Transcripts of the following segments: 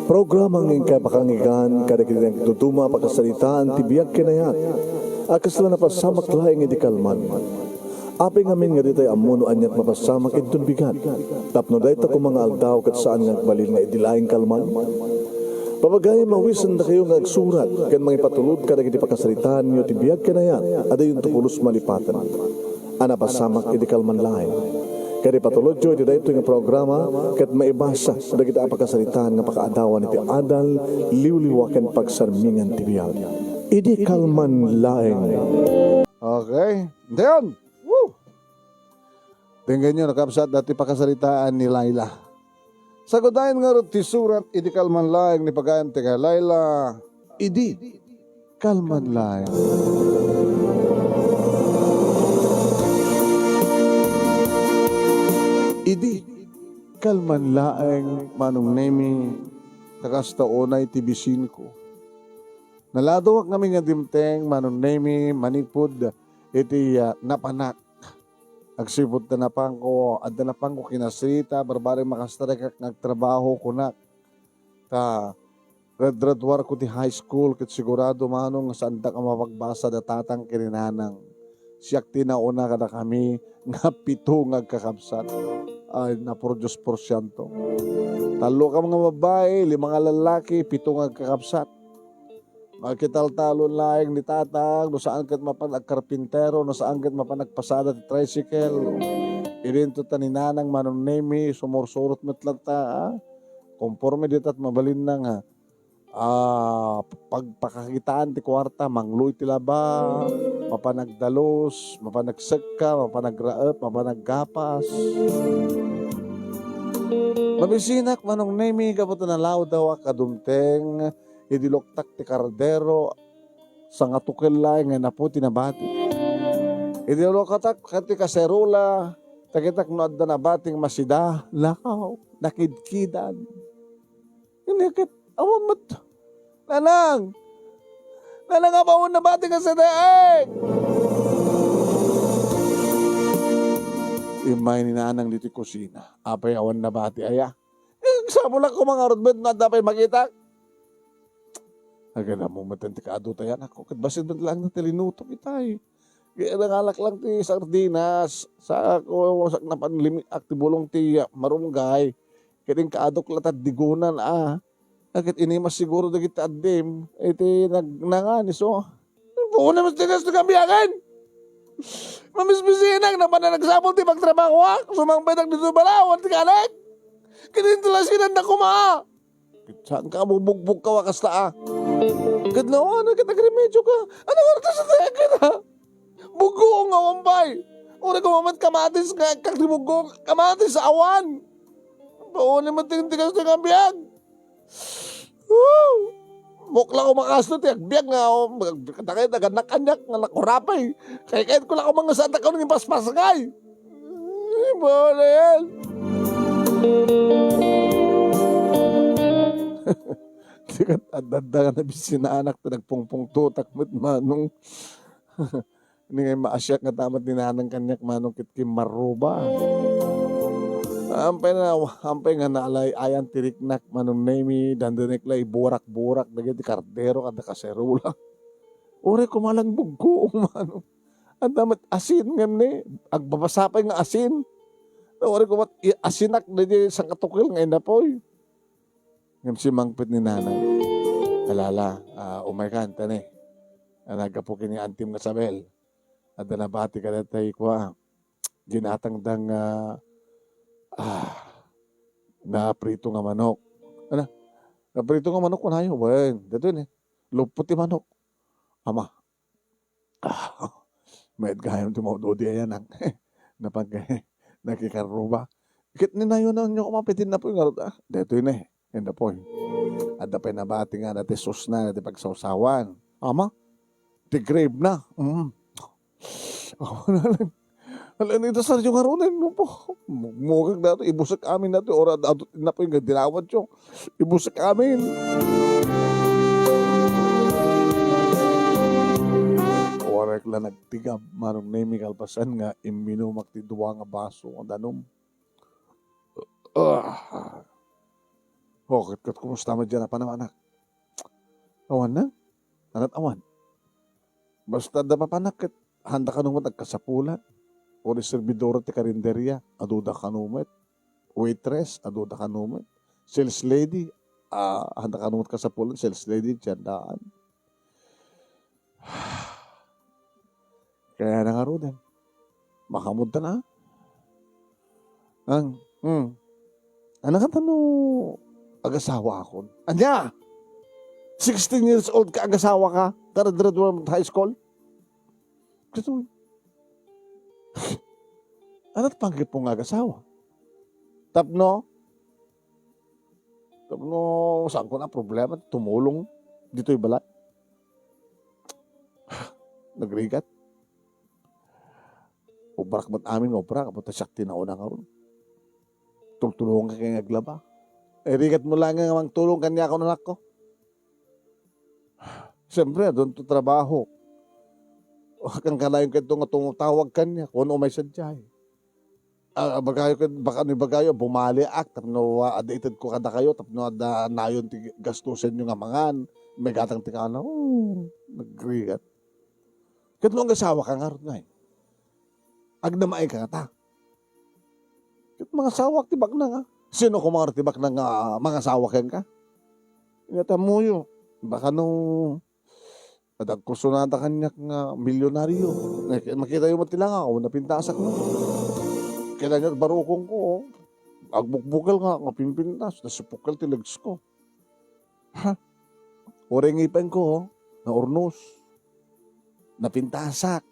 Programang ikapakangigan kadagitang tutuma pakasalitaan tibiyag kinayat. Akas lang napasamak laing idikalman. Aping amin nga ditay amuno anyat mapasamak itun bigat. Tapno dayta ko mga aldaw kat saan nga balil nga idilaing kalman. Pabagay mawisan na kayo nga agsurat kan mga ipatulod kadagiti pakasalitaan nyo tibiyag kinayat. Ada yung tukulos malipatan. Ana pasamak idikalman laing. Kaya patulod jo iti dayto nga programa ket maibasa dagiti apakasalitaan nga pakaadawan iti adal liwliwaken pagsarmingan ti biyag. Idi kalman laeng. Okay. Dayon. Woo! Tingnan nyo, nakapsat dati pakasalitaan ni Laila. Sagudayan nga rin ti surat, idi kalman laeng ni pagayan ti Laila. Idi kalman laeng. Idi kalman laeng manong nemi kakasta unay ti bisin ko. Naladawak kami nga dimteng manong nemi manipod iti napanak. Agsipod na napang ko, at na napang ko kinasita, barbaring makastarekak nagtrabaho ko na. Ta, graduar ko ti high school, kit sigurado manong saan da ka mapagbasa da tatang kininanang. Siyak tinauna kada kami, nga 7 ngagkakabsat. Ay, na-produce porsyento. 3 ka mga babae, 5 nga lalaki, 7 ngagkakabsat. Magkital-talon laing ni tatang, no saan kat mapanagkarpintero, no saan kat mapanagpasada ti tricycle. Irinto ta ni nanang manong nemi, sumursurot metlanta, konforme ditat mabalin na nga. Pagpakakitaan ti kwarta, mangluy ti laba, mapanagdalos, mapanagsagka, mapanagraep, mapanaggapas. Mabisinak manong nemi, kaputo na lao daw kadumteng, idiloktak ti kardero sa nga tukil lang nga na po tinabati. Idiloktak ti kaserula takitak no adda na bating masida lakaw nakidkidan. Inikit awamat nanang apawon na bating kasida imay ni nanang diti kusina apay awan na bati aya. Sabula ko mga rudbet na dapay makita. Agad mo matanti ka ado tayan ako. Kat basit lang na tilinutok itay. Kaya nangalak lang ti sardinas. Sa ako sak na panlimit aktibulong ti marunggay. Kaya kaadok latad digunan Agad inimas siguro dagit adim. Iti nagnanganis buo naman tinas na kambiyakan. Mamisbisinak na nagsabol ti pagtrabaho Sumangbay nang dito balawan ti kalag. Kinintulasinan na kuma. Saan ka bubugbog ka wakas ta Kadlaw, nagkatagremedyo ka. Ano orta sa tayo ka na? Bugo nga wampay. Ura kumamat kamatis nga kaklibugo kamatis sa awan. Baon naman tintigas na kabiyag. Mukla ko makasto tiyag biyag nga. Katakay naganakanyak nga nakurapay. Kaya ko lang ako mga santa ka nung paspasakay. Baon na yan. Adada nga nabisina anak ta nagpungpung tutak met manong ni ngay maasyak nga tamat ni nanang kanyak manong kitkim maruba. Ampay nga naalay ayan tiriknak manong nemi dandanek lay burak-burak dagiti kardero kada kaserula. Ore kumalang buggo manong. Adamat asin nga ni agbabasapay nga asin. Ore kumat asinak dadi sang katukil nga inapoy. Ngam si mangpit ni nanay. Alala, umay ka, tani. Nagapukin ni Antim nga Sabel. At nabati ka na tayo ko, ginatang dang na prito nga manok. Ano? Na prito nga manok ko na yun. Well, dito yun lupot ti manok. Ama. May gayam ti mo dodi ayan ang napag nakikaruba. Ikit ni na yun nyo kumapitin na po yung dito yun And the point. At the pinabati nga natin sus na natin pagsawsawan. Ama, the grave na. Ako na lang. Alam nito sa yung harunin mo po. Mugag na ito, ibusak amin na ito. Ora na po yung dilawad yung ibusak amin. Orek lang nagtigab. Manong nemi kalpasan nga iminumak ti duwa nga baso ang danom. kat kumusta mo dyan na anak? Awan na? Anat awan. Basta da papanak, kat handa ka naman agkasapulan. O servidora ti karinderya, aduda ka naman. Waitress, aduda ka naman. Sales lady, handa ka naman kasapulan. Sales lady, tiyandaan. Kaya na nga rin. Makamod na. Ano ka tanong agasawa ako? Anya! 16 years old ka agasawa ka? Graduate high school? Kasi, ano't panggit pong agasawa? Tapno, saan ko na problema? Tumulong dito'y balay. Nagrigat. Ubrak ba't amin, ubrak. Ba't asyak tinauna nga ron. Tultulungan ka kaya naglaba. Rigat mo lang nga mang tulong kanya ako nanak ko. Siyempre, doon to trabaho. Kang kalayon ka ito nga tumutawag kanya. Kung ano may sadya eh. Bagayo, bumali ak. Tapno, adated ko kada kayo. Tapno, nayon gastusin nyo nga mangan. May gatang tikana. Nagrigat. Kaya nung asawa ka nga ron nga eh. Agnamaay ka nga ta. Mga sawak tibak na nga. Sino ko mga tibak na nga mga sawak yan ka? Ingatan mo yun. Baka nung adagkurso na ata kanya nga milyonaryo. Makita yung matilang ako, napintasak mo. Kailan niya barukong ko. Agbukbukal nga pimpintas. Nasipukal tilags ko. Ha? Oreng ipan ko, na ornos. Napintasak.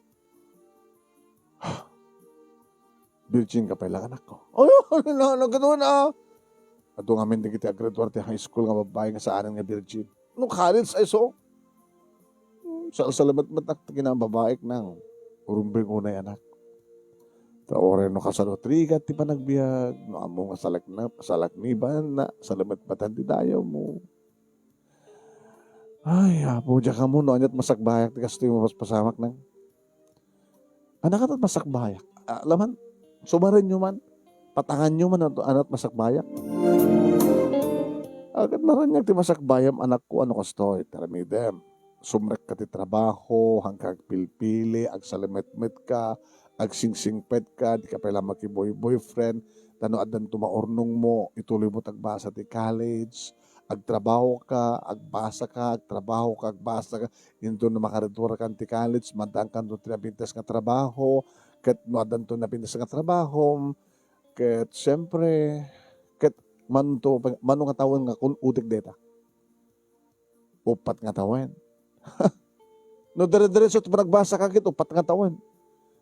Virgin ka pala anak ko. Nagkanoon na. Ato nga min kita graduate high school nga babae nga sa anan nga virgin. No college ay so. Salamat matak na babae nang urumbing unay anak. Taore no kasalotri ti pa nagbiag. No amo nga salakniban na salamat matan ti dayaw mo. Ay, apo dya ka mo no anyat masakbayak ti kasto mo pasamak nang. Anak at masakbayak. Laman, sumarin nyo man, patangan nyo man anat masakbayak. Agad naranyag ti masakbayam anak ko, ano kasto, itaramidem. Sumrek ka ti trabaho, hangkag pilpili, ag salamet-met ka, ag singsingpet ka, di ka pala makiboy-boyfriend, tano adan tumaornong mo, ituloy mo tagbasa ti college, agtrabaho ka, agbasa ka, agtrabaho ka, agbasa ka, yun doon na makaretura ka ti college, madang ka doon tinabintas nga trabaho, kat madan to napintas nga trabaho, kat siyempre, kat mano nga tawon nga kung utik deta. Upat nga tawon. No, dire-diretso ito nagbasa ka kit, upat nga tawon.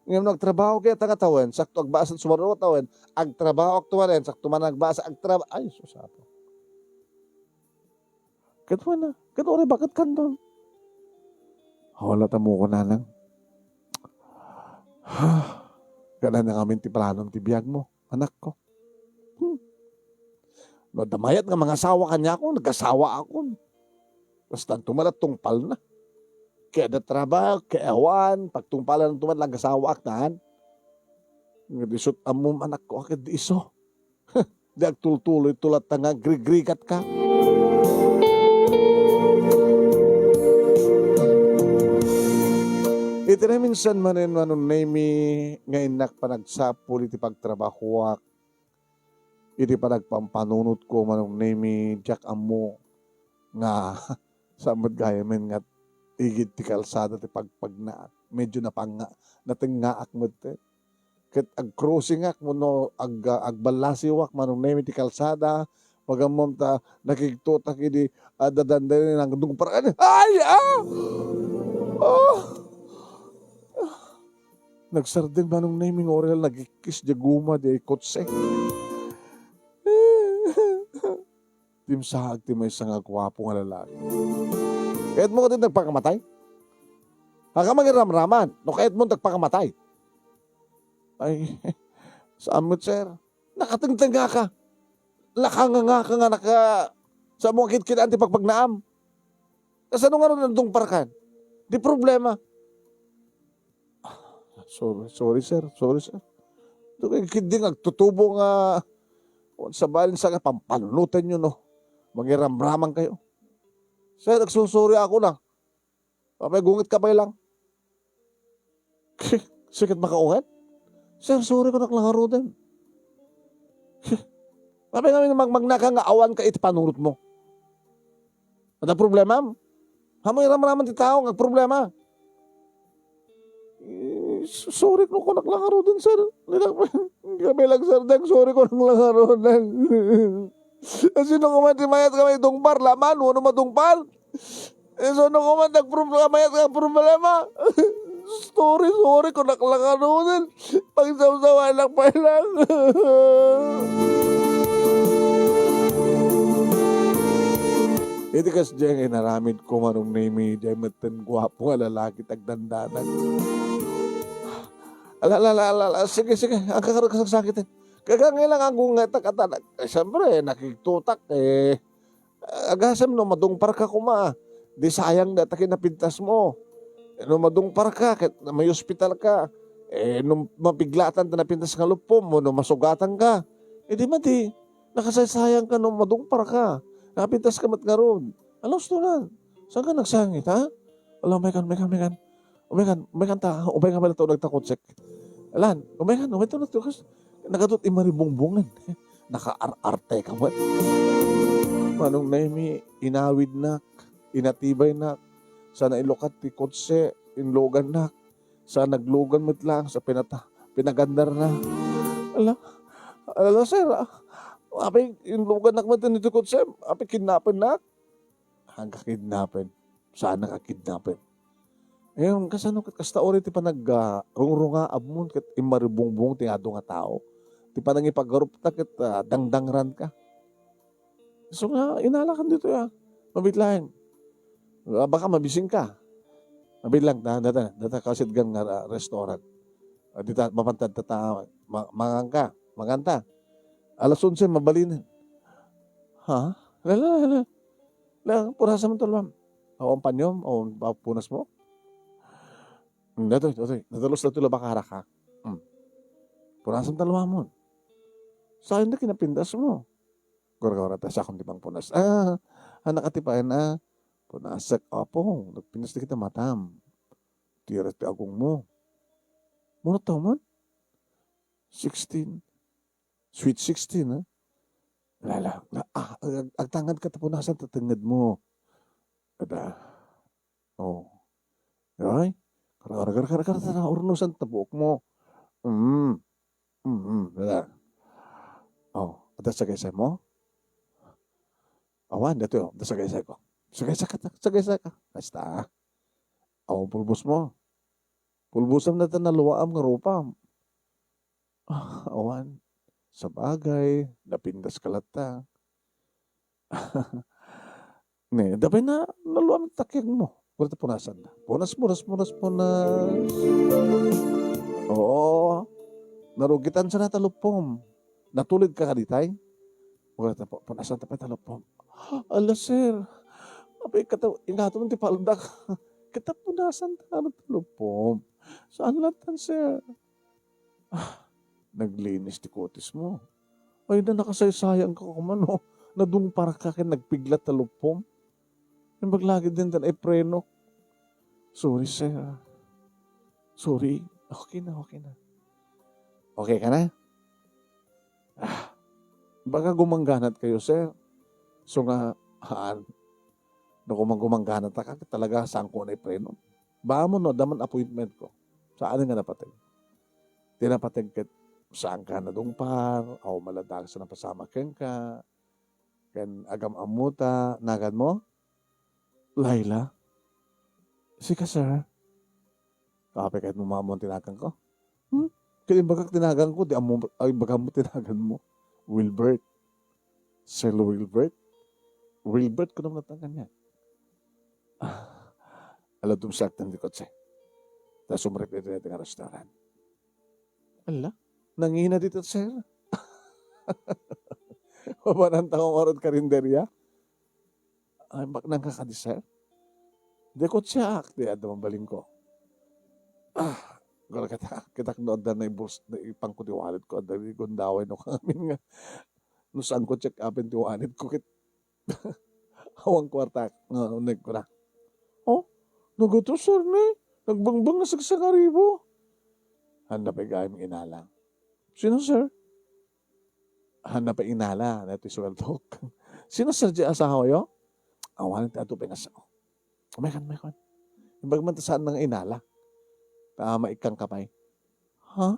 Ngayon nagtrabaho kaya nga tawon, sakto agbasa sumaro tawon, agtrabaho aktuwaren, sakto man nagbasa, agtrabaho, ay, susapo. Kat na, kat ore, bakit kandon? Wala tamo ko na lang. Gana na kami ti planon ti biyag mo, anak ko. No, damayat nga mga asawa kanya ako, nagkasawa ako. Basta tumalat tungpal na. Kaya da trabaho, kaya awan, pagtungpalan ng tumalat, nagkasawa aktahan. Ngadisot amom anak ko, akad di iso. Di agtultuloy tulat nga grigrigat ka. Iti na minsan manin manong nemi nga inak panagsapul iti pagtrabahuak. Iti panagpampanunot ko manong nemi jak amo nga samad gaya men nga igid ti kalsada ti pagpagnaat. Medyo natingaak mo te. Ket ag-crossing ak mo no agbalasiwak manong nemi ti kalsada. Pagamom ta nakiktutak idi dadanday nang dung paraan. Ay! Nagsardeng manong naming oral, nagkikis di guma di kotse. Timsahag ti may isang agwapo nga lalaki. Kahit mo ka din nagpakamatay? Haka mangiramraman, no kahit mo nagpakamatay. Ay, sa amot sir, nakatingtanga ka. Lakanga ka nga naka, sa mga kitkidaan ti pagpagnaam. Kasi ano nga rin nandong parkan? Di problema. Sorry sir. Doon kay kiding agtutubo nga sa balin sa pampanunutan nyo no. Mangiramraman kayo. Sir, nagsusuri ako lang. Papay, gungit ka pa lang. Sikit makaungat? Sir, sorry ko naklangaro din. Papay kami magnaka nga awan ka iti panurot mo. Ada problema? Hamoy ramraman ti tao nga problema. Sorry ko naklangaro din, sir. Kami lang, sir. Sorry ko naklangaro din. Sino ko man mayat kami dungpar, laman, ano madungpar? Sino ko man mayat ka problema? Sorry ko naklangaro din. Pagsaw-sawa lang pa lang. Iti kas diyang inaramid ko manong name diyang matan guwapo nga lalaki tagdandanan. Sige, ang kakasaksakitin. Kagangailang ang gungatak at siyempre, nakiktutak agasam no, madungpar ka kuma. Di sayang na takin na pintas mo. No, madungpar ka, may hospital ka. Nung mapiglatan na pintas nga lupom mo, no, masugatan ka. Di mati, nakasasayang ka no, madungpar ka. Nakapintas ka mat nga ron. Alos to na. Saan ka nagsangit, ha? Alam, umaykan ta. Umaykan pala ito nagtakotsek. Alan, umaykan to na ito. Nagadot imaribongbongan. Naka-arte ka ba? Manong naimi, inawid na, inatibay na, sa nailokat ti kotse, inlogan na, sa naglogan mo't lang, sa pinagandar na. Ala, sir, api, inlogan na kamatin iti kotse, api, kidnapin na. Hanggang kidnapin. Saan nakakidnapin? Ngayon, kasano kasta ori ti rungrunga abmon ket imaribongbong ti ado nga tao. Ti panang ipagarup ta ket dangdangran ka. So nga inalakan dito ya. Mabitlahen. Baka mabising ka. Mabitlang data kasid gan nga restaurant. Dita mapantad ta manganta. Alas 11 mabalin. Ha? Lala. Purasa mo tulwam. Awang panyom, awang punas mo. Datoy. Natalos na tula bakara ka. Punasan talwa mo. Saan na kinapindas mo? Gora-gora ta sa akong tipang punas. Anak atipain punasak. Opo, nagpinas na kita matam. Tiras ti agong mo. Muna tao man? 16. Sweet 16, ha? Agtangad ka tapunasan tatangad mo. Ada. Oh. Right? Kara na urnusan tabuok mo. Wala. Oh, ada sagay mo? Awan, dato, ada sagay ko. Sagay ka. Basta. Oh, pulbos mo. Pulbosam na ta naluwaam nga rupa. Awan. Sa bagay, napindas kalata. Dabay na naluwaam takyan mo. Wala punasan na. Punas. Oo. Narugitan sa natalupom. Natulid ka kaditay? Wala punasan tapay talupom. Ala, sir. Abay, ingato mo ti palundak. Kita punasan ta natalupom. Saan latan, sir? Naglinis ti kotis mo. Ay, na nakasaysayang ka kumano. Nadung para ka nagpiglat talupom. Yung maglagi din tan ay preno. Sorry, sir. Sorry. Okay na. Okay ka na? Baka gumangganat kayo, sir. So nga, gumangganat ka, talaga saan ko na preno. Ba mo no, daman appointment ko. Saan nga napatag? Tinapatag kat saan ka na dungpar, o maladag sa napasama ken ka, ken agam amuta, nagan mo? Laila? Sika, sir. Kapag kahit mamamon tinagan ko? Kaya bagak tinagan ko, baga mo tinagan mo. Wilbert. Sir Wilbert? Wilbert ko naman natangan yan. Alam saktan di kotse. Tapos umrep ito nga restaurant. Ala? Nangina dito, sir. Mabanang takong orod karinderya. Ay, bak nang kakadi, sir. Di ko tiyak. Di ada mabaling ko. Gara kita nood na ipang ko tiwalit ko. Dali gondaway no kami nga. No saan ko check upin tiwalit ko. Awang kwarta nga unig ko na. Oh, naguto sir ni. Nagbangbang na sagsagaribo. Hanap ay gayang inala. Sino sir? Hanap ay inala na ito sweldo. Sino sir di asawa yo? Awan ito ato pingasaw. May kan. Ibag man saan nang inala. Tama ikang kapay. Ha?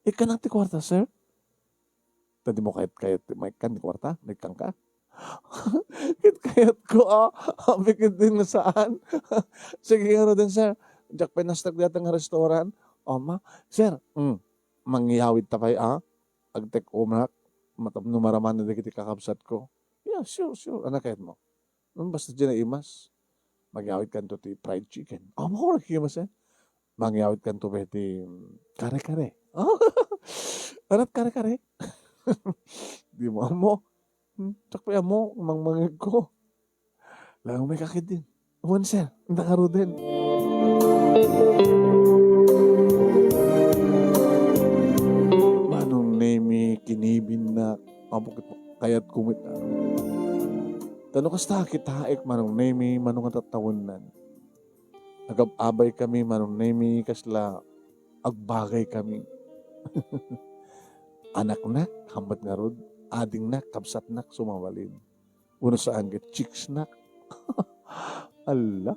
Ikan ang ti kwarta sir? Tadi mo kayat may kan ti kwarta? Nagkang ka? Kayat ko Bikit din na saan. Sige nga din sir. Jack pinastag dito nga restaurant. Ma, sir, mangyawid tapay agtek umrak. Matapno maraman na dikiti kakabsat ko. Yeah, sure. Anak kayat mo. Basta dyan na imas. Magyawid kan to ti fried chicken. Mo ko nakikimas Mangyawid kan to ti kare-kare. Anat kare-kare? Di mo. Tsakpaya mo, mangmangig ko. Lang may kakit din. One sir, nakaro din. Manong nemi, kinibin na, kayat kumit na. Tanong kasta kitaik, manong nemi, manong tatawunan. Nagababay kami, manong nemi, kasla, agbagay kami. Anak na, hambat nga rod. Ading nak, kabsat nak, sumawalin. Uno saan ka, chicks nak. Ala.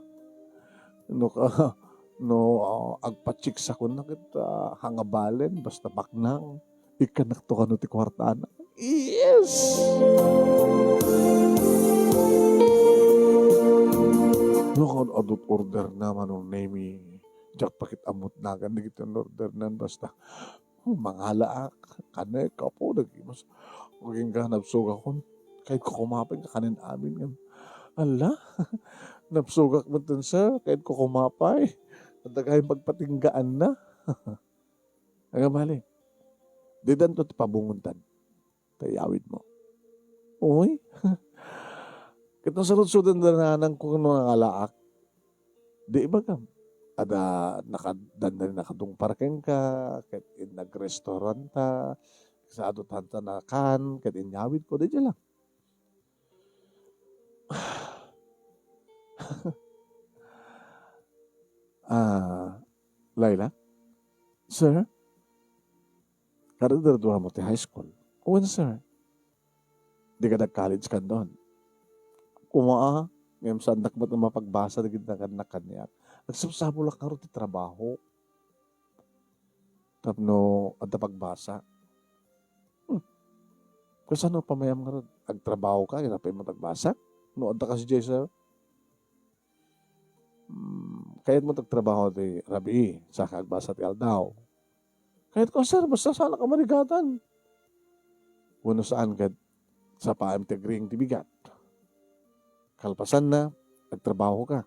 Agpa-chicks ako na kita hangabalen, basta baknang. Ikanak to ka no ti kwartana. Yes! Adult order na manong nemi. Jack pakit amot na kan kita order nan basta. Mangalaak, kanay ka po, nagkimas. Maging ganap suga ko, kahit ko kumapay ka kanin amin nga. Ala, napsugak mo dun sir, kahit ko kumapay. At nagayang pagpatinggaan na. Ang mali, di dan to pabunguntan. Tayawid mo. Uy, kitang sarod-sudan na nanang kung ano nangalaak. Di iba ka. Ada nakadung parking ka, kahit nag-restaurant ta, sa ato tanta na kan, kahit inyawid ko, di lang. Laila? Sir? Karadaraduha mo ti high school. When, sir? Di ka nag-college ka doon. Kumaa, ngayon saan nakmat na mapagbasa na ginagan kanya. Nagsabsabulak ka rin ti trabaho. Tapno, at pagbasa. Kasi ano, pamayam nga rin. Agtrabaho ka, hinapay mo tagbasa. No, anta ka si Jay, sir. Kahit mo tagtrabaho ti Rabi, sa kagbasa ti Aldaw. Kahit ko, sir, basta sana ka marigatan. Uno saan ka sa paam ti agring ti bigat. Kalpasan na, nagtrabaho ka.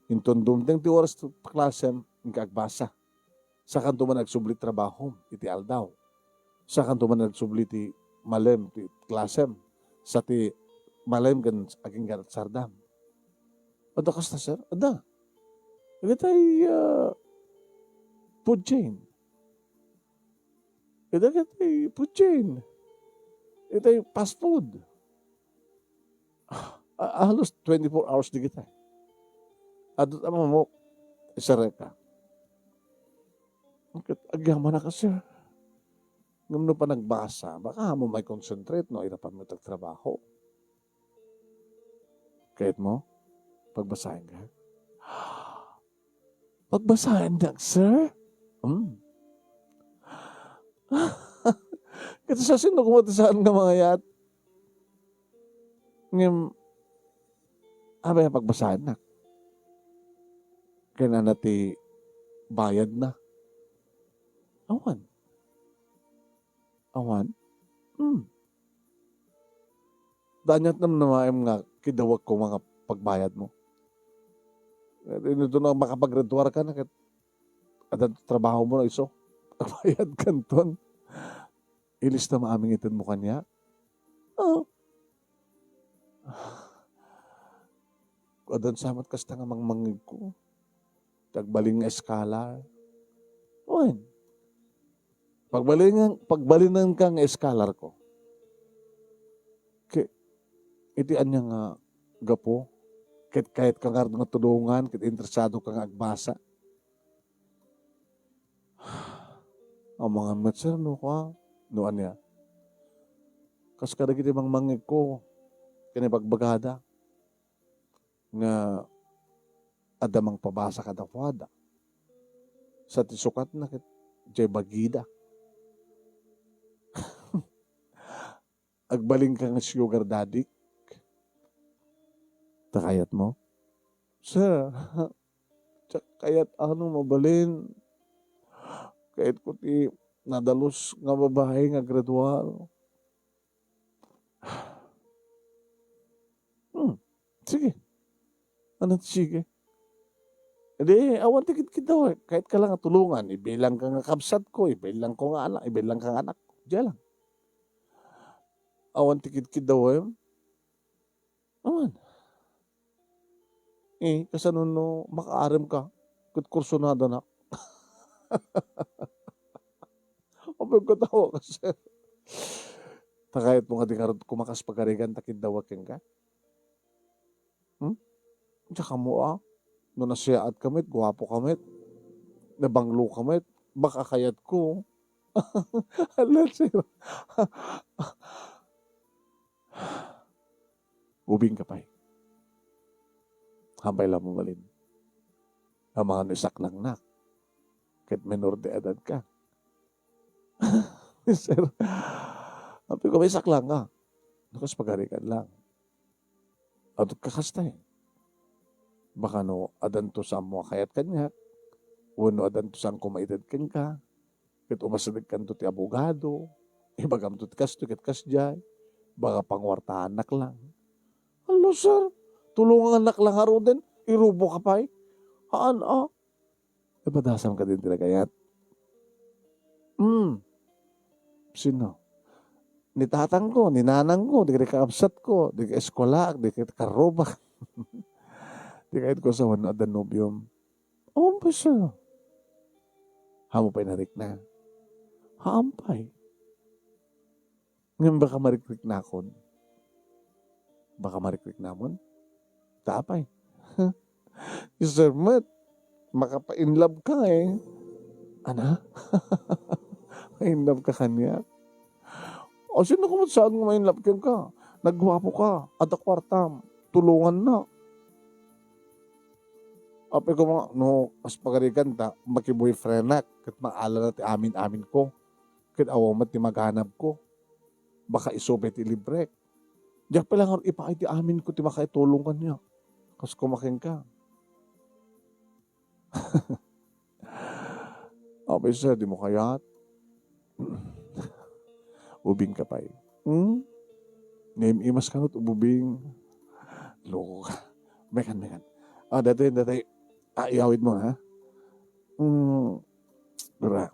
Inton dumteng ti oras ti klasem, nagkagbasa. Sa kanto man nagsubli trabaho, iti Aldaw. Sa kanto man nagsubli ti malem, ti klasem. Sa ti malem kan aging ganat sardam. Ada kas na, sir? Ada. Ito ay food chain. Ito ay food chain. Ito ay fast food. Halos 24 hours di kita. Adot ama mo, isa ka. Agyaman na ka, sir. Ngam pa nagbasa, baka mo may concentrate, no? Irapan mo tagtrabaho. Kahit mo, pagbasahin ka. Pagbasahin na, sir? Kaya sa sino kumatasaan nga mga yat? Ngam, abay pagbasahin na. Kaya na ti bayad na. Awan. Danyat naman naman nga kidawag ko mga pagbayad mo. Doon na makapag-graduar ka na at trabaho mo na iso. Pagbayad kanton. Ilis na maaming itin mo kanya. Adan samat kasta nga mangmangig ko. Tagbaling nga eskalar. Oin. Pagbalinan kang eskalar ko. itian niya nga gapo, kahit ka nga tulungan, kahit interesado ka nga agbasa. Ang mga matser, no ka, noan niya. Kas kada kiti mang mangig ko, kinibagbagada, nga adamang pabasa kada kwada. Sa tisukat na kit, jay bagida. Agbaling ka nga sugar daddy. Takayat mo? Sir, kayat ano mabalin? Kahit ko ti nadalos nga babae nga gradual. Sige. Ano sige? Hindi, awan tikit daw. Kahit ka lang tulungan, ibilang ka nga kabsat ko, ibilang ko nga anak, ibilang ka nga anak. Diyan lang. Awan tikit daw. Awan. Kasanon no, makaaram ka. Kut kursunada na. Apag ko tawa kasi. Takayat mo nga di karot kumakas pagkarigan, takid daw aking ka. Tsaka mo no nasiyaat kamit, guwapo kamit, nabanglo kamit, baka kayat ko. Alam sir. Ubing ka pa Hambay lang mo malin. Ang mga nisak lang na. Kahit menor de edad ka. Sir, sabi ko, may saklang ka. Nakas pagarikan lang. At kakasta Baka no, adan to sa mo kayat kanya. Uno adan to sa kumaitad kan ka. Kahit umasalig kan to ti abogado. Ibagam to ti kas jay. Baka pangwarta anak lang. Hello sir, tulungan anak lang haro din. Irubo ka pa Haan Ibadasam ka din tinagayat. Sino? Ni tatang ko, ni nanang ko, di ka kaabsat ko, di ka eskwala, di ka karobak. Di kahit ko sa wano adan nobyom. Ba siya? Hamo pa'y narik na. Haampay. Ngayon baka marikrik na akon. Baka marikrik na mon. Tapay. Sir Matt, makapa-inlove ka Ana? Ma-inlove ka kanya? O sino kung saan mo ma-inlove ka? Nagwapo ka, at kwartam, tulungan na. Ape ko mga, no, as pagarikan ta, maki-boyfriend na, kat maala na ti amin-amin ko, kat awamat ti maghanap ko, baka isobet ti libre. Diyak pala nga ipakay ti amin ko, ti makaitulong ka niya. Kas kumakin ka. Ape sir, di mo kayat. Ubing ka pa Name imas ka nut, ububing. Loko ka. Mekan. Dati. Iawid mo, ha? Gara.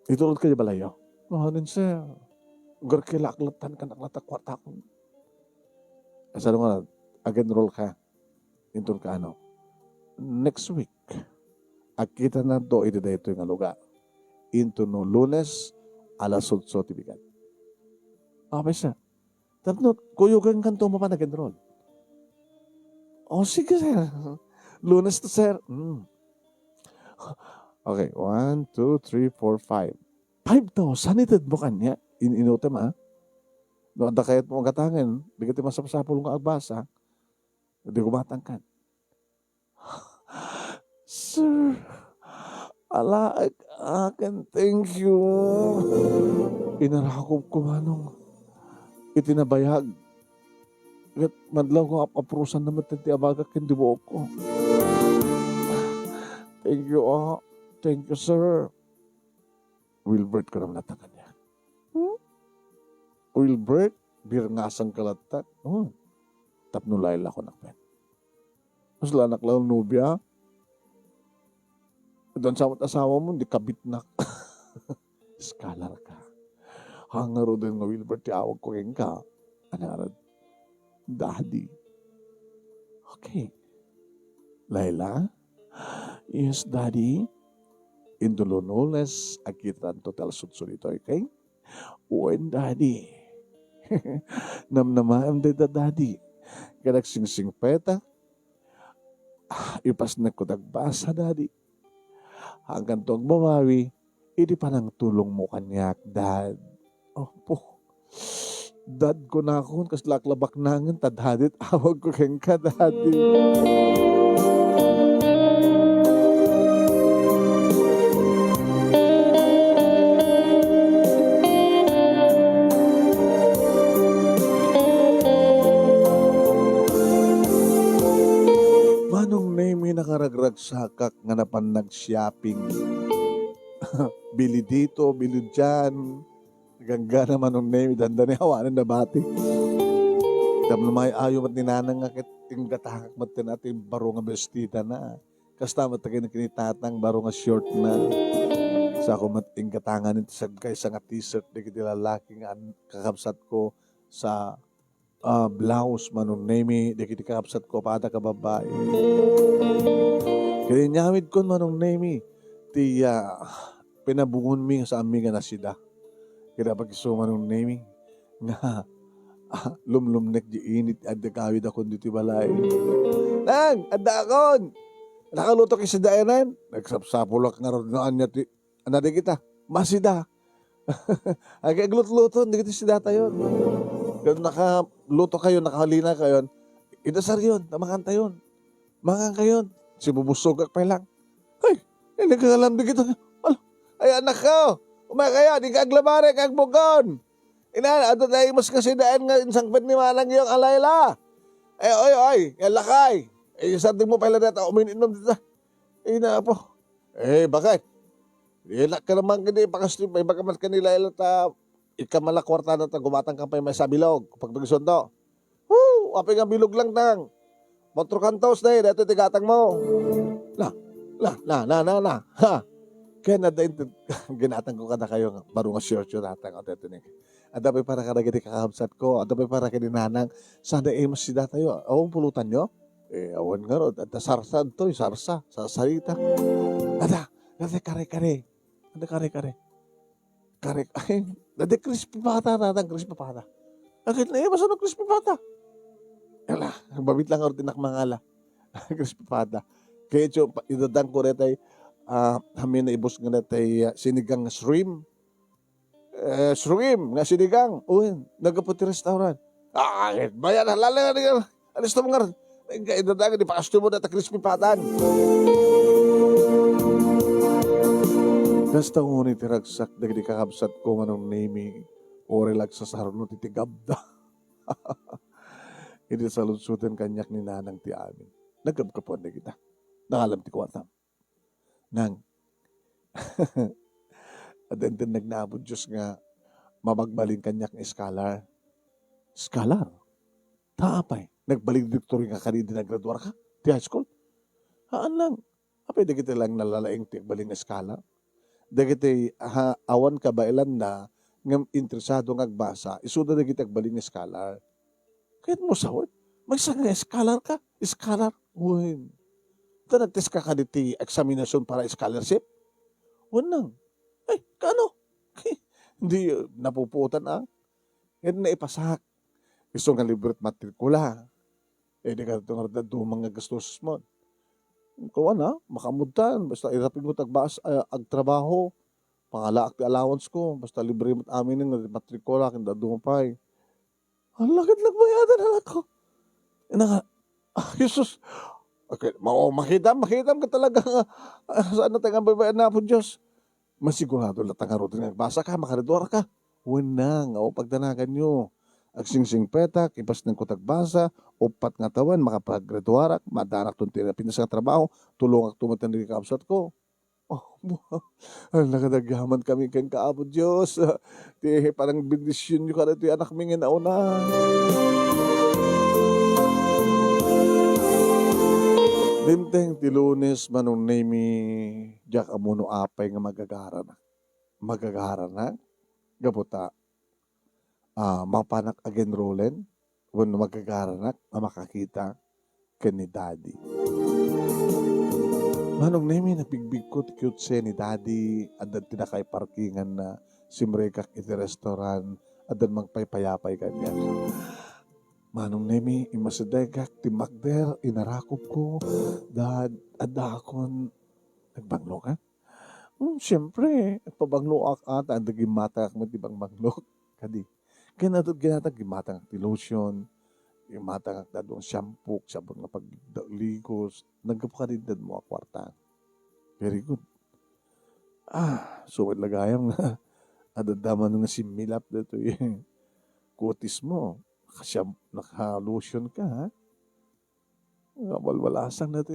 Itulod ka di balayo? Din sir. Gar kilaklatan ka naklatagkwata ko. Asano nga, again roll ka. Intun ka next week. Akita na do iti dito yung lugar. Into no Lunes, alas 8 tibigan. Okay sir. Tapos kuyugan kanto mo pa nag-enroll. Sige sir. Lunes to sir. Okay, 1, 2, 3, 4, 5. 5,000 itad mo kanya. Inutem No, anda kayat mo gatangan. Di ka masapsapol nga agbasa. Hindi kumatangkan. Sir, akin, thank you. Inarakop ko itinabayag. At madlaw ko aprusan naman ti abagak hindi buok ko. Thank you, Thank you, sir. Wilbert ka naman natakan niya. Wilbert, birngasang kalatat. Tapnulay la ko nakpen. Mas lanak lang nubya. Doon sa asawa mo, di kabit na. Scholar ka. Hangaro din nga Wilbert, tiawag ko rin ka. Anarad, Daddy. Okay. Layla? Yes, Daddy. Indulunules, akitan total sutsulito, okay? When Daddy, Namnamaam day da daddy. Kanak sing peta. Ipas na ko nagbasa daddy. Hanggang to ang bawawi, hindi pa nang tulong mo kanyak, dad. Oh po. Dad ko na ako, kas laklabak nangin, tadhadit, awag ko keng ka, daddy. Manong name nakaragrag sakak nga napan nag-shopping. Bili dito, bili dyan. Gangga naman nung name, dandani hawanan na bati. Dam na may ayaw mat ninanang nga kiting gatahak mat natin baro nga bestida na. Kasta mat na kinitatang baro nga short na. Sa ako mat katangan ito sa kaysa nga t-shirt na kiti lalaki nga kakabsat ko sa blouse manong name, di kiti kakabsat ko pada ka babae. Kaya nyamid ko manong name, ti pinabungon mi sa amiga na sida. Kaya pag isuma nung naming nga lumlumnek di init at kawid akong dito balay. Nang, adda akon! Nakaluto kay sa dayanan. Nagsapsapulak nga rin na anya ti. Anada kita, masida. Ay kaya glut-luto, hindi kita sida tayo. Kaya nakaluto kayo, nakahalina kayo. Idasar yun, tamakanta yun. Mangang kayo. Si bubusog pa lang. Ay, nagkakalam di kita. Ay anak ko! Umakaya, di ka aglabare, kag bugon. Ina, ato tayo mas kasi daan nga insang pet ni Manang yung alayla. Oy, yan lakay. Sabi mo pala data, umininom dito. Ina po. Bakit? Ilak ka naman kani, pakastip, may baka mas kanila ilata, ikamala kwarta na ta, gumatang ka pa may sabilog, pag pagsundo. Api nga bilog lang tang. Motro kantos na dito tigatang mo. Na. Ha. Kaya na dahil ginatang ko kada kayo baro nga short yun natang o dito ni. Adapay para kada giti kakabsat ko, adapay para kini nanang, sana mas sida tayo. Awang pulutan nyo? Awan nga ro, at sarsa to, sarsa, sa sarita. Ada kare-kare. Ada kare-kare. Ay, ada crispy pata, natang crispy pata. Agad na basta no crispy pata. Ala, babit lang ako tinakmangala. Crispy pata. Kaya ito, idadang ko rin tayo, hamin na ibos nga natay sinigang shrimp. Shrimp nga sinigang. Uy, nagaputi restaurant. Bayan na, lala nga. Alis na mga, idadagan, ipakasto mo na ta crispy patan. Kasta ko ni tiragsak, dagdi kakabsat ko manong naming, o relax sa sarno titigabda. Hindi sa lunsutan kanyak ni nanang ti amin. Nagkapkapon na kita. Nakalam ti kwatam. Nang at then nagnabot Diyos nga mabagbalin kanyak ng scholar. Scholar? Taapay. Nagbalik diktory nga kanina naggraduar ka? Ti high school? Haan lang. Apay dagiti lang nalalaing ti baling nga scholar. Dagiti awan ka ba ilan na ng interesado ng agbasa, isuda dagiti agbaling nga scholar. Kahit mo sawad, magsang nga scholar ka? Scholar? Uy. Ito nagtest ka diti examination para scholarship? Wanang. Ay, kano? Hindi napuputan ang. Yan na ipasak. Gusto nga libre at matrikula. Di ka ito nga mga gastos mo. Kung makamutan. Basta irapin mo tagbas, agtrabaho. Pangalaak ti allowance ko. Basta libre mo amin ng matrikula. Kinda dumapay. Ang lakad nagbayadan anak ko. Jesus. Okay, makitam ka talaga saan na tayo babayan na po Diyos. Masigurado na tangarutin nga basa ka, makaridwara ka. Wanang, pagdanagan nyo. Agsingsing petak, ipas ng kutagbasa, upat nga tawan, makapagridwara, madanak itong tinapin sa trabaho, tulong ak tumatan ng kaabsat ko. Nakadagyaman kami kayong kaabot Diyos. Parang bendisyon nyo ka na ito, anak mingin na una. Dinteng ti Lunes manong name jak amuno apay nga magagara na gaputa mapanak again rolen when magagara na makakita ken ni daddy. Manong name napigbig ko cute ni daddy at tinakay parkingan na simrekak iti restaurant adan magpaypayapay kanya. Manong Nemi, imasadegak, timakder, inarakop ko, dad, adakon, nagbanglo ka? Siyempre, pabanglo ak ata, ang dagimata mo di bang banglo? Kadi. Ginatag gimata ti lotion, gimata nga dadong shampoo, sabon nga pagligos, nagkapakadidad mo ang kwarta. Very good. So lagayam nga, adadaman nga similap dito yung kutis mo. Naka-lotion ka, ha? Walwalasang na ito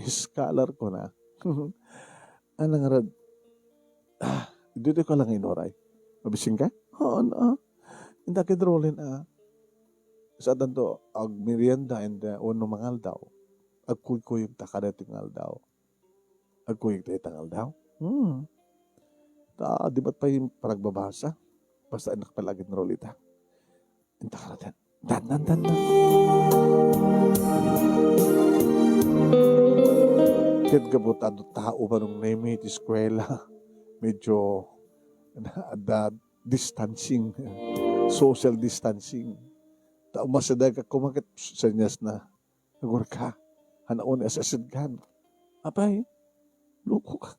scholar ko na. Anong rad? Dito ko lang inoray. Mabising ka? Oo, na. Hindi ka drolin, sa tanto, ag merienda and uno mangal daw. Ag kuyog takadating ngal daw. Ag kuyog tayo tangal daw. Di ba't pa yung paragbabasa? Basta anak palagin rolita. Inta ka natin. Dan. Kit gabutado tao pa nung name it, eskwela. Medyo ada distancing. Social distancing. Masaday ka kumakit sa nyas na nagur ka. Hanaon asasid kan. Apay, luko ka.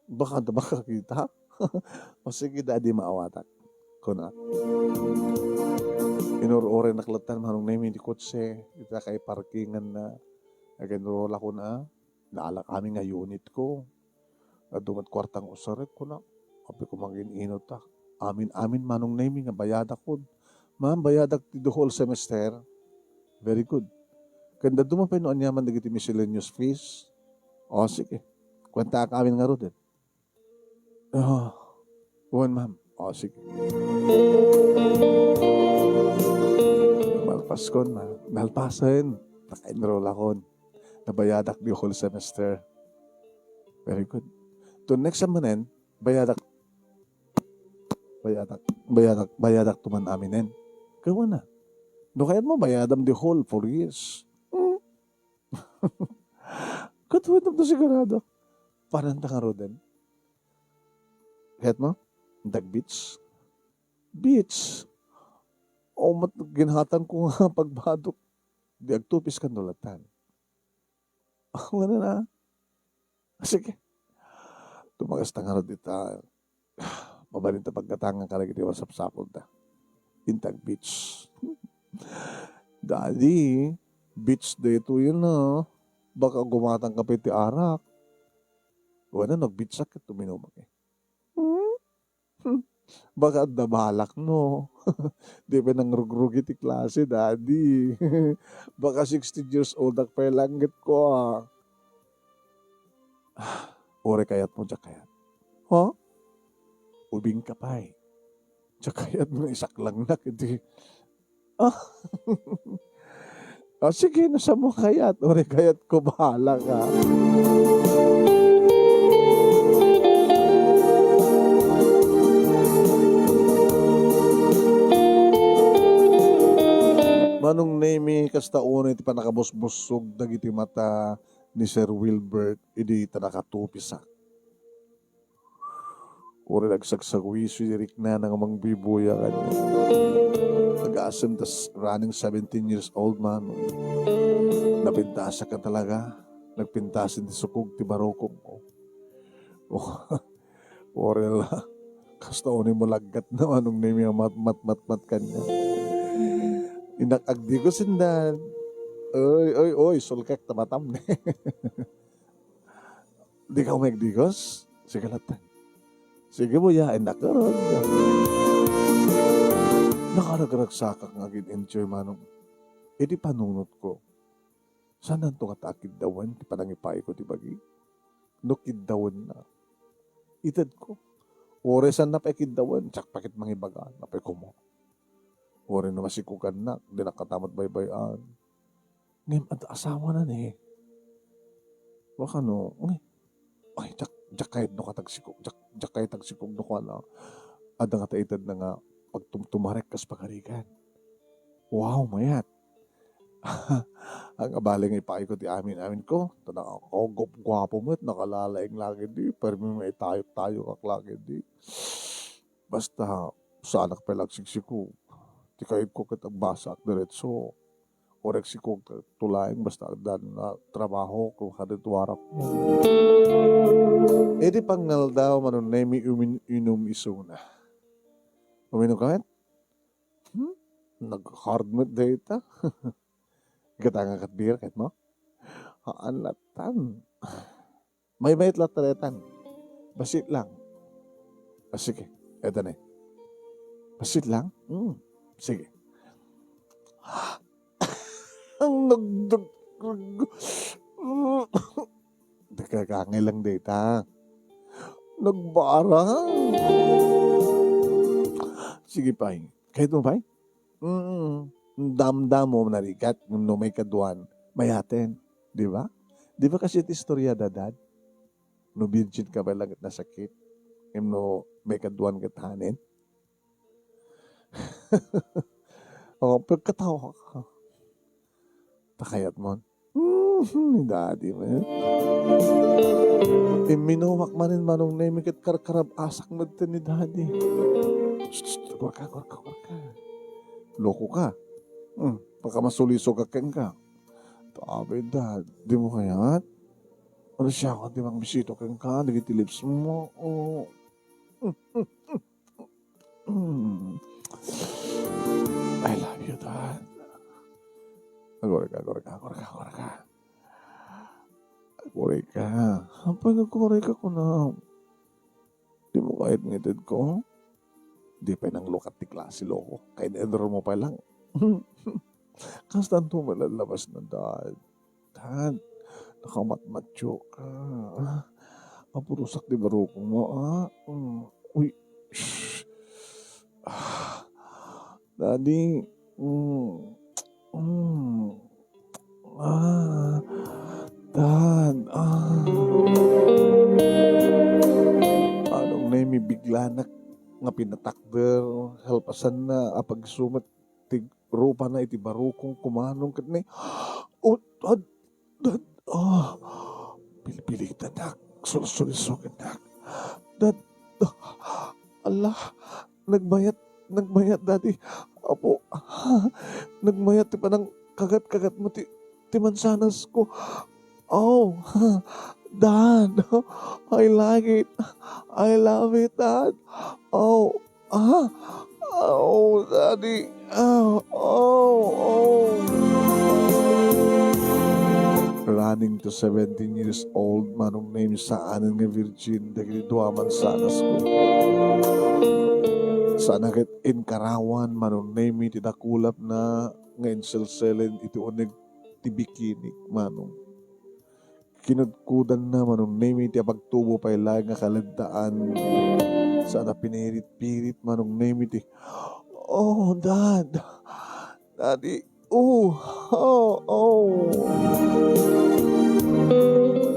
Baka kita. O sige, dadi maawatak. Kuna. Inur-ore naklatan manong name hindi kotse. Ita kay parkingan na. Agenrola ko na. Naala kami nga unit ko. Dumat kwartang usaret ko na. Api ko mangin inot ta. Amin manong name nga bayadak ko. Ma'am, bayadak ti the whole semester. Very good. Kanda dumapay no anyaman dagiti miscellaneous fees. O sige. Kwenta ka amin nga ro din. Ma'am. O sige. Malpaskon na. Malpasan. Naka-enroll ako. Nabayadak the whole semester. Very good. To next samanen, bayadak tuman aminin. Gawa na. No kaya mo bayadam the whole 4 years. Katuwid na sigurado. Parang takaro din. Kaya mo? Beach. O ginhatan ko nga pagbadok. Di agtupis kan dulatan. Ano na? Sige. Tumagas tangaro dita. Mabalita pagkatangan ka lagi di wasap-sapod na. Intag beach. Daddy, beach dito yun na. Baka gumatang ka piti arak. Wala nag-beach sakit tuminumag eh. Baka dabalak no. Di ba nang rugrugi ti klase, daddy. Baka 60 years old ak pa langgit ko Ore kayat mo, kayat. Huh? Ubing ka pa eh. Kayat mo isak lang na. Sige, nasa mo kayat. Ore kayat ko, bahala ka. Manong name kasta uno iti panakabusbusog dagiti mata ni Sir Wilbert idi tanakatupisak. Uri nagsagsagwi sirik na ng amang bibuya kanya. Nag-aasam tas running 17 years old man. Napintasa ka talaga. Nagpintasin ti sukog ti barokong ko. Uri kasta uno mo lagat na manong name mat kanya. Inakagdi ko sindan. Oy, sulkak tamatam ne. Di ka umagdigos? Sige latan. Sige mo yain na karon. Nakaragaragsakak nga gin-enjoy manong. E di panunot ko. Saan nanto katakid dawan? Di panangipay ko di bagi. Nukid dawan na. Itad ko. Oresan na pakid dawan. Tsak pakit mangibagaan. Napay ko mo. Ore na masikukan na. Di nakatamat baybayan. Ngayon, asawa na ni. Baka no. Ay, jak kahit no katagsikog. Jak kahit tagsikog no ka na. Ada nga taitad na nga pagtumtumarek kas pagarikan. Wow, mayat. Ang abaling ipakay ko ti amin ko. Tanang ako, gwapo mo at nakalalaing lagi di. Pero may tayo kaklagi di. Basta, sa anak pa lang siksiko. Ti kahit ko kitang basak diretso. Orek si kong tulaing basta dan na trabaho ko hadit warak mo. E di pangal daw manon nemi inum isuna. Uminom ka rin? Nag-hardmet data. Gatanga kat beer kahit mo? Haan latan. May bayit lataretan. Basit lang. Sige, eto na eh. Basit lang? Sige. Ang nagdag... Nakakangay lang data. Nagbarang. Sige, Pay. Kahit mo, Pay? Damdam mo narikat no may kaduan. Mayaten. Di ba? Di ba kasi iti istorya dadad? No virgin ka ba lang at nasakit? No may kaduan katahanin? O, pagkatawa ka. Takayat mo. Daddy man. Minuwak manin manong naimikit karkarab asak nagtan ni daddy. Gorka. Loko ka. Pagka masuliso ka ken ka. Tabi dad, di mo kayat? Ano siya ka, di bang bisito ken ka, nagiti lips mo. I love you, dad. Agora ka. Pag-agore ka ko na. Di mo kahit ngitid ko. Di pa nang lukat ti klase loko. Kahit edro mo pa lang. Kastan to malalabas na dad. Dad, nakamatmatyo ka. Mapurusak di barukong mo, Uy, shh. Daddy, Dad, Anong na may bigla na nga pinatakder, helpasan na, apag sumat, tig rupa na iti barukong kumanong kat ni, Dad, pili-pili kita, Dak, sulisugan, Dak, Dad, Allah, nagbayat, Daddy, Apo, nagmayat ti pa ng kagat-kagat mo ti mansanas ko. Oh, Dad, I like it. I love it, Dad. Oh, Daddy. Running to 17 years old, manong name sa anin nga virgin, dagiti duaman sanas ko. Sana ket inkarawan manong name iti dakulap na nga inselselin iti onig ti bikini manong. Kinudkudan na manong name iti apagtubo pa ilang nga kalagdaan. Sana pinirit-pirit manong name iti. Oh, Dad. Daddy. Oh.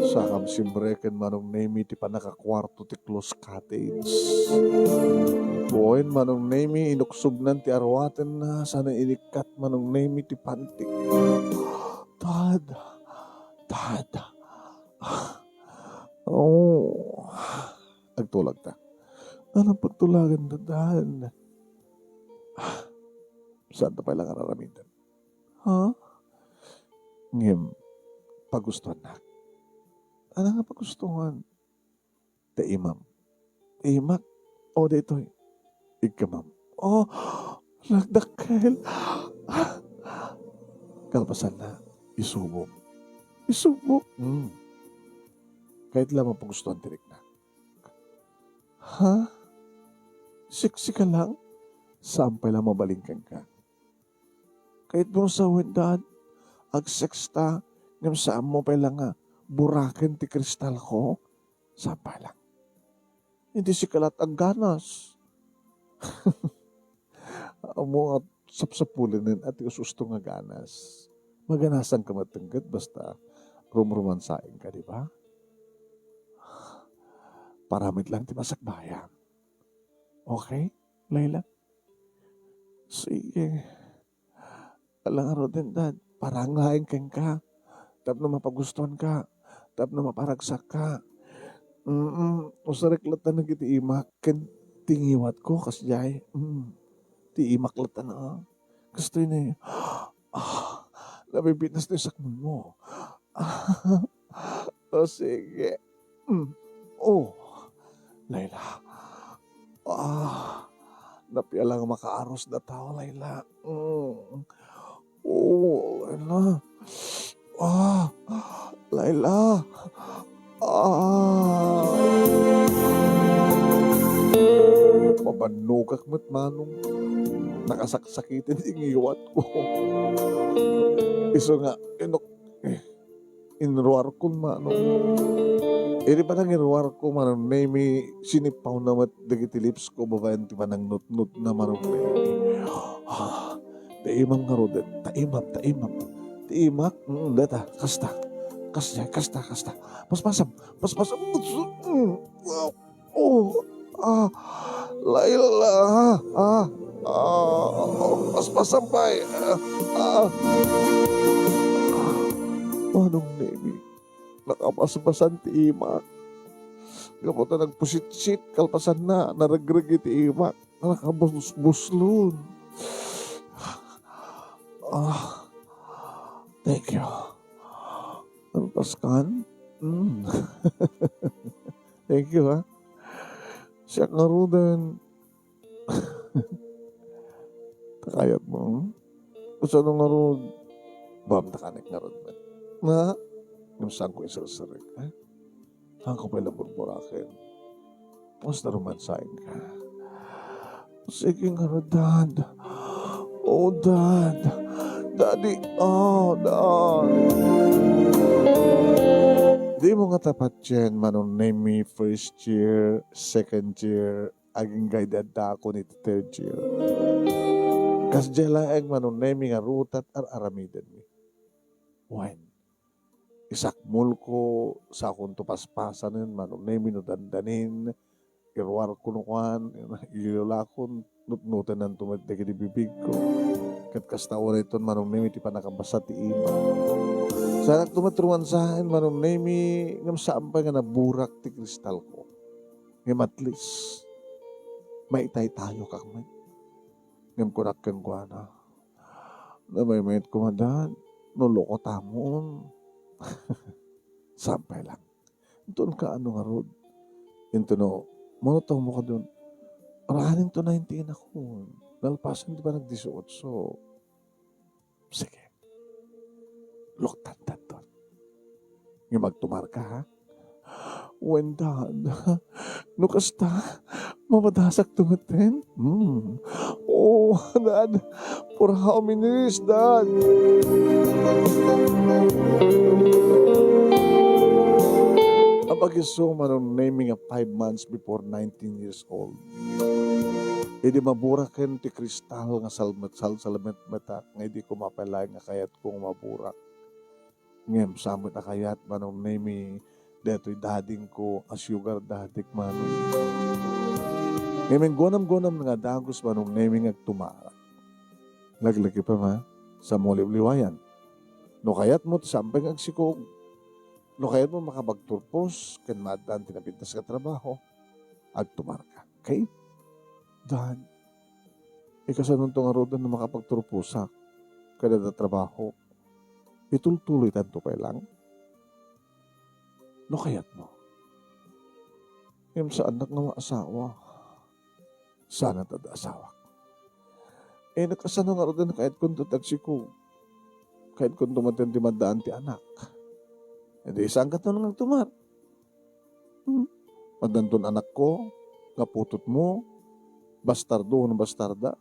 Sakam simbreken manong name iti panakakwarto ti close cottage. Buoyin manong name inuksubnan ti arwaten na sana inikat manong name iti pantik. Dad. Oh. Agtulag ta. Anong pagtulagan na, Dad? Saan ta pa lang araramitan? Ngim, pagustuhan na. Ano nga pagustuhan? Imam. Imak. O, dito'y. Ikamam. Oh, nagdakkel. Kalpasan na. Isubok. Kahit lamang pagustuhan tirik na. Siksi ka lang? Sampay lang mabalingkan ka. Kahit mo sa Dad, ag-sexta, ngam saan mo pa lang buraken ti kristal ko, sampay lang. Hindi si kalat ang ganas. Amo at sapsapulinin at isusto nga ganas. Maganasan ka matenggat basta rumrumansain ka, di ba? Paramit lang ti masakbayan. Okay, Layla? Sige. Alang araw din, Dad. Paranglain kang ka. Tap na mapagustuhan ka. Tap na maparagsak ka. Usarik lata na kiti imakin. tingiwat ko kasjay. Ti imaklatan na. Gusto yun eh. Nabibitas na yung sakmon mo. O sige. Oh, Layla. Napialang makaaros na tao, Layla. Oh, Layla. Layla. Mabanugak mo't manong nakasaksakitin yung iwat ko. Iso nga, inruar ko manong. Iri pa nang inruar ko manong name sinipaw na mat dagiti lips ko babayan ti panang nut-nut na manong name. Taimam nga rodet, taimam. Tiimak, data, kasta. Paspasam. Layla. Paspasam pa'y. Manong nemi, nakapaspasan ti imak. Kaputa nagpusit-sit, kalpasan na, naragrag ti imak. Nakabusbuslun. Thank you. Paskan? Thank you, ha? Siya nga rudan. Takayat mo. Gusto nung nga rud. Bam, takanik nga rud. Na? Yung saan ko isarsarik, ha? Saan ko pala burburakin? Basta romansain ka. Sige nga rud, Dad. Oh, Dad. Daddy. Oh, Dad. Di mo nga tapat yan, manong name me first year, second year, aging guided na ako ni third year. Kas dyan lang manong name me nga rutat aramiden mi. When? Isakmul ko sa akong tupaspasan manong name me no dandanin, irwar ko nukuan, ilulakon, nutnutan ng tumatag di bibig ko. Kat kastawa ito manong name ti panakabasa ti ima. Sa tumatruan sa akin, manong nemi, ngam saan pa nga naburak ti kristal ko. Ngam at least, maitay tayo kakman. Ngam kurakkan ko na. Na may mayit ko madad, nuloko tamon. Sampay lang. Doon ka ano nga rod. Ito no, manutaw mo ka doon. Arahanin to 19 ako. Nalpasan di ba nag-18? Sige. Loktan doon. Yung magtumar ka, ha? When dad, no kasta, mamadasak tumaten? Oh, Dad, for how many years, Dad? Ang pag-isuma nung naming 5 months before 19 years old, hindi maburakin ti kristal nga salamet mata, nga hindi ko mapalay nga kayat kong maburak. Ngem, samot na kayat manong name deto'y dading ko as sugar dadik manong. Ngayon, gonam-gonam nga dagos manong name nga tumara. Laglagi pa ma, sa muliw-liwayan. No kayat mo, sampang agsikog. No kayat mo makabagturpos, kan madaan tinapintas ka trabaho, agtumar ka. Okay? Dad, ikasanong itong arodan na makapagturpusak, kada na trabaho, itultuloy tanto pa lang. No kayat mo. Yung sa anak ng asawa, sana tada asawa. Nakasano nga rin kahit kung tutagsiko, kahit kung tumatin di madaan ti anak. Isang ka nang tumar. Padantun anak ko, kaputot mo, bastardo ng bastarda.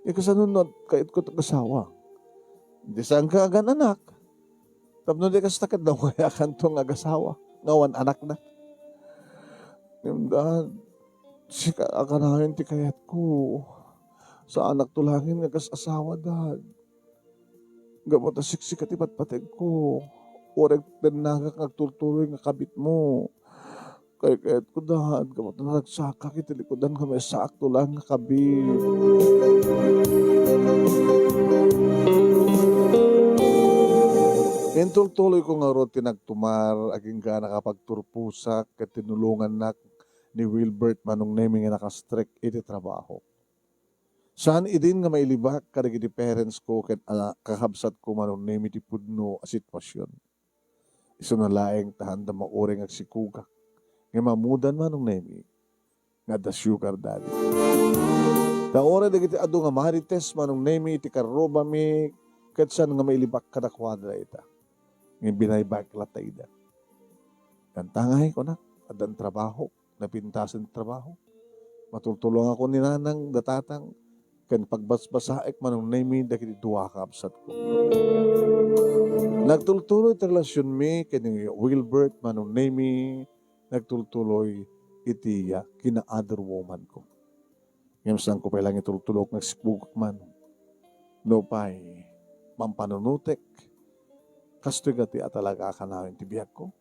Kasano na kahit kung tag-asawa. Di saan ka agan anak. Tapno di kastakad daw kaya kantong agasawa. Ngawan anak na. Yung dad, sika akanahin ti kayat ko. Sa anak tulangin nga asawa dad. Gamot na siksik at ipatpateg ko. Oreg tinagak nagtultuloy nga kabit mo. Kayat ko dad, gamot na nagsaka kitilikodan kami sa akto lang nga kabit. Tuloy ko nga ro tinagtumar, aging ka nakapagturpusak, kat tinulungan na ni Wilbert manong nemi nga nakastrek iti trabaho. Saan idin nga mailibak kadag iti parents ko ken kakabsat ko manong nemi ti pudno a sitwasyon. Isu na laeng tahan da mauring agsikugak nga mamudan manong nemi nga da sugar daddy. Taore dagiti adu nga marites manong nemi iti karoba mi ket saan nga mailibak kada kwadra ita. Nga binaybak lata ida. Kan tangay ko na adan trabaho, napintasan trabaho. Matultulong ako ni nanang datatang ken pagbasbasaek manong nemi dagiti duwa ka absat ko. Nagtultuloy ti relasyon mi ken ni Wilbert manong nemi nagtultuloy iti kina other woman ko. Ngayon saan ko pailang itultulok nagsipugak man. No pa'y mampanunutek. Kastoy gati at talaga akanawin ti biyak ko.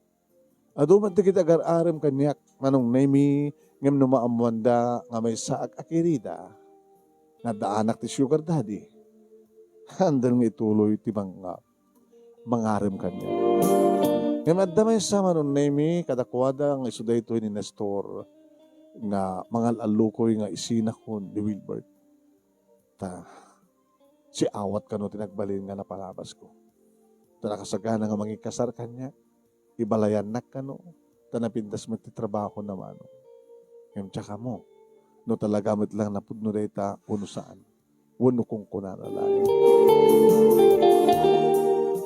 Aduman ti kita agar-arem kanyak manong nemi ngem no maamwanda nga may saak akirida nga daanak ti sugar daddy. Handal nga ituloy ti mangarem kanya. Ngem adda may sa manong nemi kadakwada nga isu daytoy ni Nestor nga mga alukoy nga isinakon ni Wilbert. Si awat kano tinagbalin nga napalabas ko. Nakasagana nga mangikasar kanya, ibalayan na kano, napindas mo ti trabaho naman. Ngayon tsaka mo, no talaga mo't lang napudno dayta uno saan, uno kung kunanalain.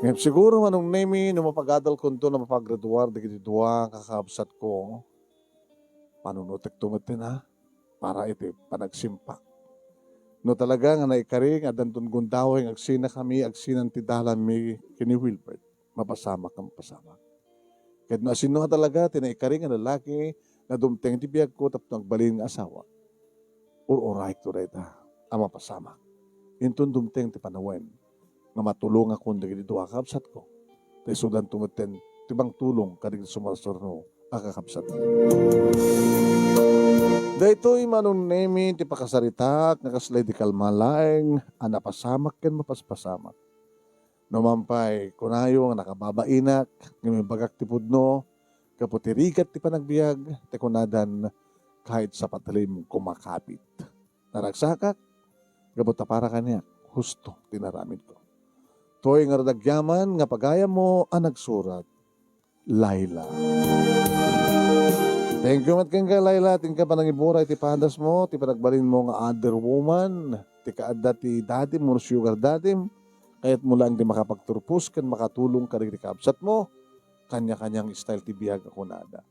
Ngayon siguro manong nemi, no mapagadal ko ito na mapagraduar, dagiti duwa kakabsat ko, panunutek tumatin ha, para iti panagsimpak. No talaga nga naikaring, adantun gundawing agsina kami, agsinan ti dalan mi kini Wilbert, mapasamak ang pasamak. Kahit no asino nga talaga, tinaikaring ang lalaki, na dumteng ti biyag ko, tapos nagbalin ng asawa. Uray to reta, ang mapasamak. Intun dumteng ti panawen, nga matulong ako dagiti duwa kakabsat ko. Tay sudan tumaten, tibang tulong kadig sumarsorno, akakabsat ko. Daytoy manong nemi ti pakasaritak nga kaslay di kalmalaeng anapasamak ken mapaspasamak. Numampay kunayo nga nakababainak nga may bagak ti pudno kaputirikat ti panagbiag ti kunadan kahit sa patalim kumakapit. Naragsakak gabuta para kanya husto tinaramid ko. Toy nga radagyaman nga pagayam mo ang nagsurat Laila. Thank you mat kang Laila, tingka pa nang ibura iti padas mo, ti panagbalin mo nga other woman, ti kaadda ti dadim mo sugar dadim, kayat mo lang di makapagturpus kan makatulong ka rin kabsat mo, kanya-kanyang style ti biyag ako nada.